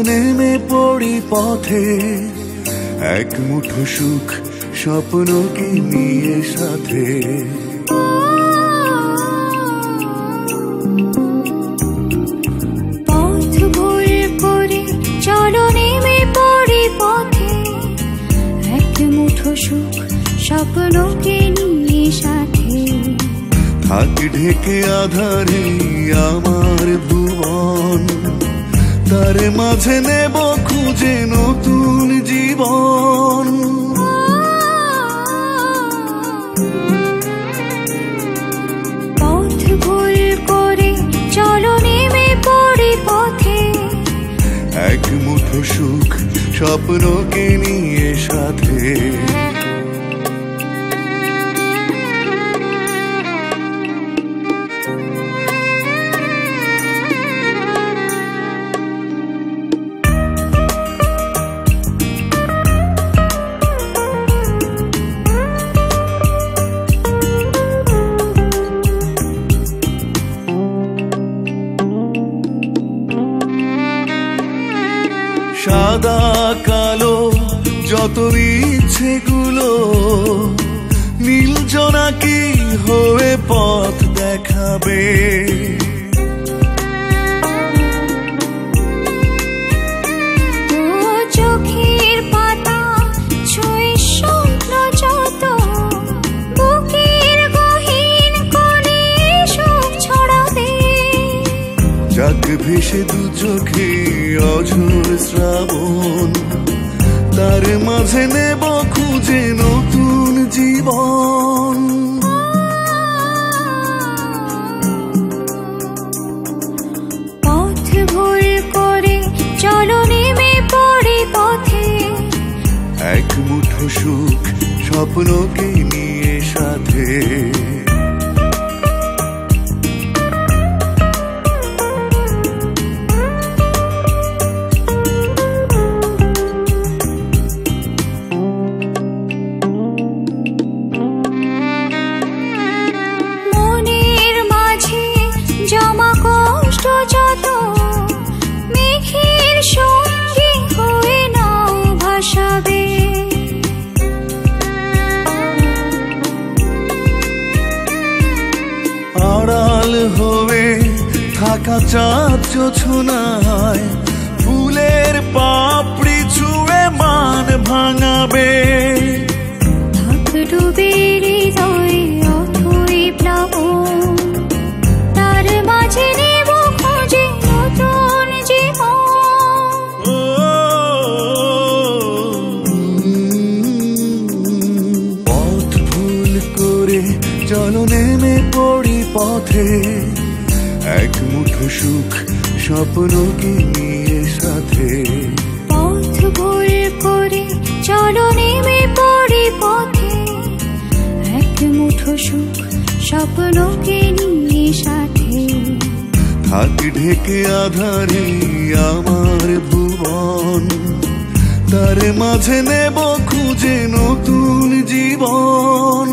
নেমে পড়ি পথে, এক মুঠো সুখ স্বপ্নকে নিয়ে সাথে। পথ ভুল করে চলো নেমে পড়ি পথে, এক মুঠো সুখ স্বপ্নকে নিয়ে সাথে। থাক ঢেকে আধারে আমার ভুবন, তার মাঝে নেব খুঁজে নতুন জীবন। পথ ভুল করে চলো নেমে পড়ি পথে, এক মুঠো সুখ স্বপ্নকে নিয়ে সাথে। সাদা কালো যত ইচ্ছেগুলো নীল জোনাকি হয়ে পথ দেখাবে। চোখের পাতা ছুঁয়ে স্বপ্ন যত, বুকের গহীন কোণে সুখ ছড়াবে। যাক ভেসে দু চোখে অঝোর শ্রাবণ, তার মাঝে নেব খুঁজে নতুন জীবন। পথ ভুল করে চলো নেমে পড়ি পথে, এক মুঠো সুখ স্বপ্নকে নিয়ে সাথে। জমা কষ্ট যত মেঘের সঙ্গী হয়ে নাও ভাসাবে। আড়াল হয়ে থাকা চাঁদ জোছনায় ফুলের পাপড়ি ছুঁয়ে মান ভাঙাবে। থাক ডুবে হৃদয়ে অথই প্লাবন, তার মাঝে নেব খুঁজে নতুন জীবন। পথ ভুল করে চলো নেমে পড়ি পথে, এক মুঠো সুখ স্বপ্নকে নিয়ে সাথে। পথ ভুল করে চলো নেমে পড়ি পথে, এক মুঠো সুখ স্বপ্নকে নিয়ে সাথে। থাক ঢেকে আধারে আমার ভুবন, তার মাঝে নেব খুঁজে নতুন জীবন।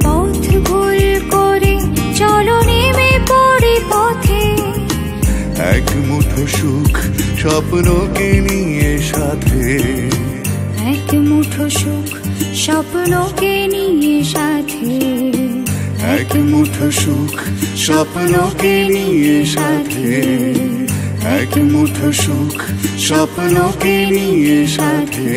পথ ভুল করে চলো নেমে পড়ি পথে, এক মুঠো সুখ স্বপ্নকে নিয়ে সাথে। এক মুঠো সুখ স্বপ্নকে নিয়ে সাথে। এক মুঠো সুখ স্বপ্নকে নিয়ে সাথে। এক মুঠো সুখ স্বপ্নকে নিয়ে সাথে।